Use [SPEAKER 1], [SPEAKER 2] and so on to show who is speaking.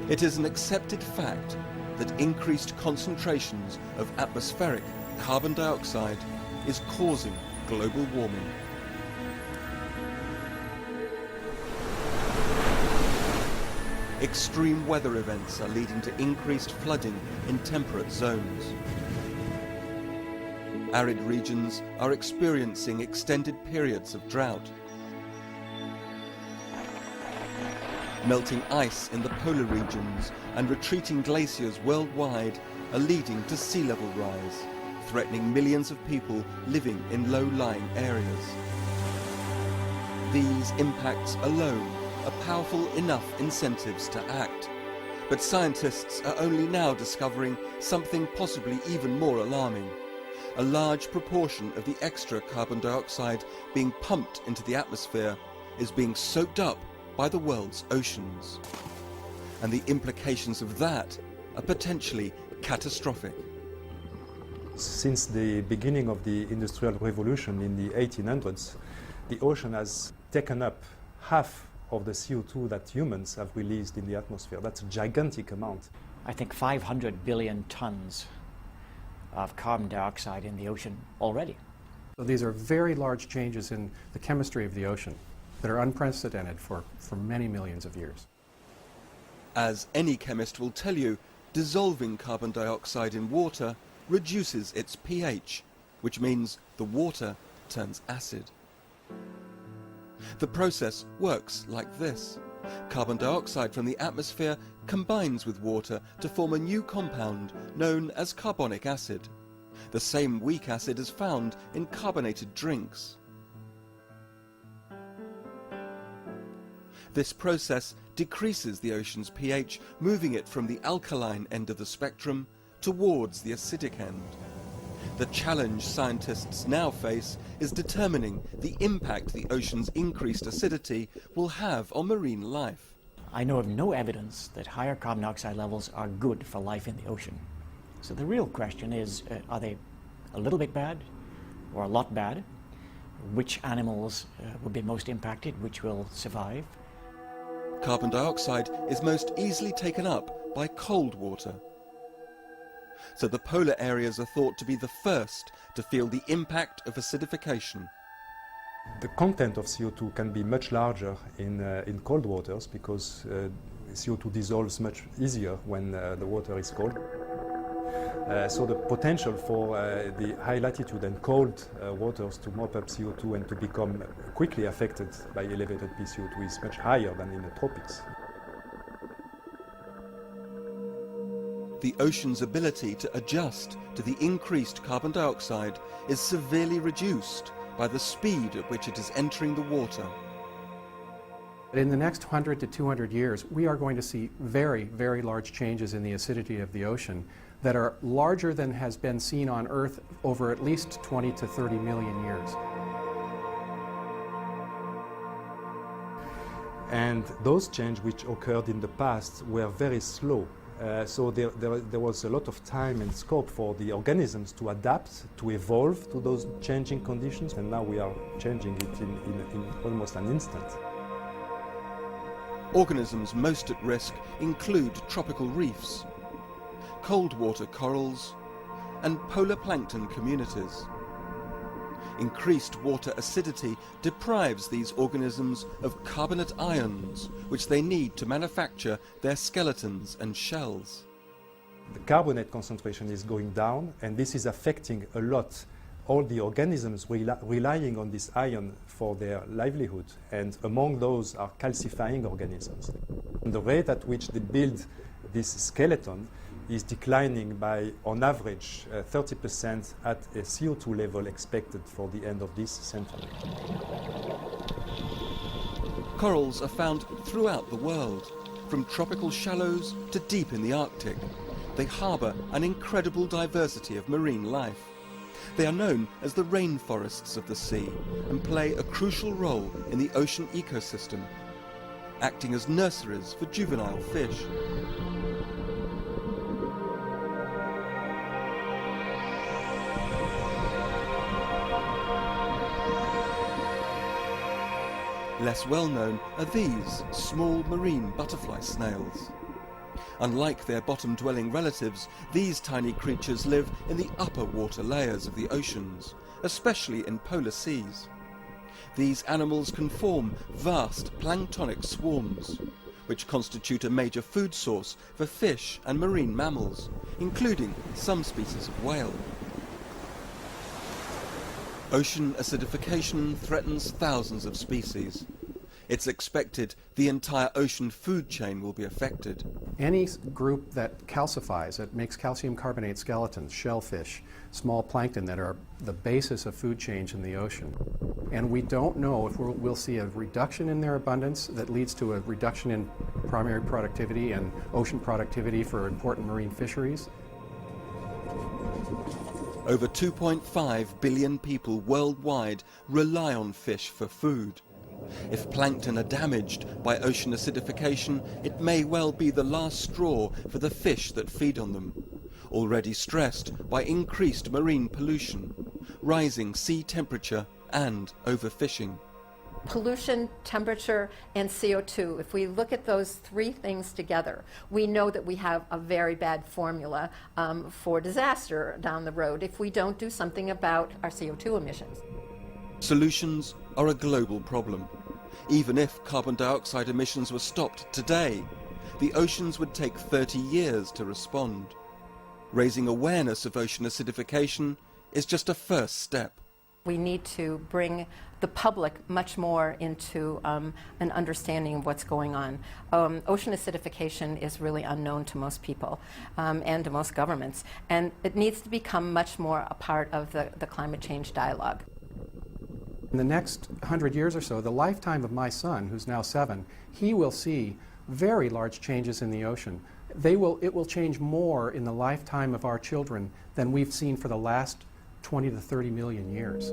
[SPEAKER 1] It is an accepted fact that increased concentrations of atmospheric carbon dioxide is causing global warming. Extreme weather events are leading to increased flooding in temperate zones. Arid regions are experiencing extended periods of drought. Melting ice in the polar regions and retreating glaciers worldwide are leading to sea level rise, threatening millions of people living in low-lying areas. These impacts alone are powerful enough incentives to act, but scientists are only now discovering something possibly even more alarming. A large proportion of the extra carbon dioxide being pumped into the atmosphere is being soaked up by the world's oceans. And the implications of that are potentially catastrophic.
[SPEAKER 2] Since the beginning of the Industrial Revolution in the 1800s, the ocean has taken up half of the CO2 that humans have released in the atmosphere. That's a gigantic amount.
[SPEAKER 3] I think 500 billion tons of carbon dioxide in the ocean already.
[SPEAKER 4] So these are very large changes in the chemistry of the ocean that are unprecedented for many millions of years.
[SPEAKER 1] As any chemist will tell you, dissolving carbon dioxide in water reduces its pH, which means the water turns acid. The process works like this. Carbon dioxide from the atmosphere combines with water to form a new compound known as carbonic acid. The same weak acid is found in carbonated drinks. This process decreases the ocean's pH, moving it from the alkaline end of the spectrum towards the acidic end. The challenge scientists now face is determining the impact the ocean's increased acidity will have on marine life.
[SPEAKER 3] I know of no evidence that higher carbon dioxide levels are good for life in the ocean. So the real question is, are they a little bit bad or a lot bad? Which animals will be most impacted, which will survive?
[SPEAKER 1] Carbon dioxide is most easily taken up by cold water. So the polar areas are thought to be the first to feel the impact of acidification.
[SPEAKER 2] The content of CO2 can be much larger in cold waters because CO2 dissolves much easier when the water is cold. So the potential for the high latitude and cold waters to mop up CO2 and to become quickly affected by elevated pCO2 is much higher than in the tropics.
[SPEAKER 1] The ocean's ability to adjust to the increased carbon dioxide is severely reduced by the speed at which it is entering the water.
[SPEAKER 4] In the next 100 to 200 years, we are going to see very, very large changes in the acidity of the ocean that are larger than has been seen on Earth over at least 20 to 30 million years.
[SPEAKER 2] And those changes which occurred in the past were very slow. So there was a lot of time and scope for the organisms to adapt, to evolve to those changing conditions, and now we are changing it in almost an instant.
[SPEAKER 1] Organisms most at risk include tropical reefs, cold water corals, and polar plankton communities. Increased water acidity deprives these organisms of carbonate ions, which they need to manufacture their skeletons and shells.
[SPEAKER 2] The carbonate concentration is going down, and this is affecting a lot all the organisms relying on this ion for their livelihood, and among those are calcifying organisms. And the rate at which they build this skeleton is declining by, on average, 30% at a CO2 level expected for the end of this century.
[SPEAKER 1] Corals are found throughout the world, from tropical shallows to deep in the Arctic. They harbour an incredible diversity of marine life. They are known as the rainforests of the sea and play a crucial role in the ocean ecosystem, acting as nurseries for juvenile fish. Less well known are these small marine butterfly snails. Unlike their bottom-dwelling relatives, these tiny creatures live in the upper water layers of the oceans, especially in polar seas. These animals can form vast planktonic swarms, which constitute a major food source for fish and marine mammals, including some species of whale. Ocean acidification threatens thousands of species. It's expected the entire ocean food chain will be affected.
[SPEAKER 4] Any group that calcifies, that makes calcium carbonate skeletons, shellfish, small plankton that are the basis of food change in the ocean. And we don't know if we'll see a reduction in their abundance that leads to a reduction in primary productivity and ocean productivity for important marine fisheries.
[SPEAKER 1] Over 2.5 billion people worldwide rely on fish for food. If plankton are damaged by ocean acidification, it may well be the last straw for the fish that feed on them, already stressed by increased marine pollution, rising sea temperature and overfishing.
[SPEAKER 5] Pollution, temperature, and CO2, if we look at those three things together, we know that we have a very bad formula for disaster down the road if we don't do something about our CO2 emissions.
[SPEAKER 1] Solutions are a global problem. Even if carbon dioxide emissions were stopped today, the oceans would take 30 years to respond. Raising awareness of ocean acidification is just a first step.
[SPEAKER 5] We need to bring the public much more into an understanding of what's going on. Ocean acidification is really unknown to most people and to most governments, and it needs to become much more a part of the climate change dialogue.
[SPEAKER 4] In the next 100 years or so, the lifetime of my son, who's now 7, he will see very large changes in the ocean. It will change more in the lifetime of our children than we've seen for the last 20 to 30 million years.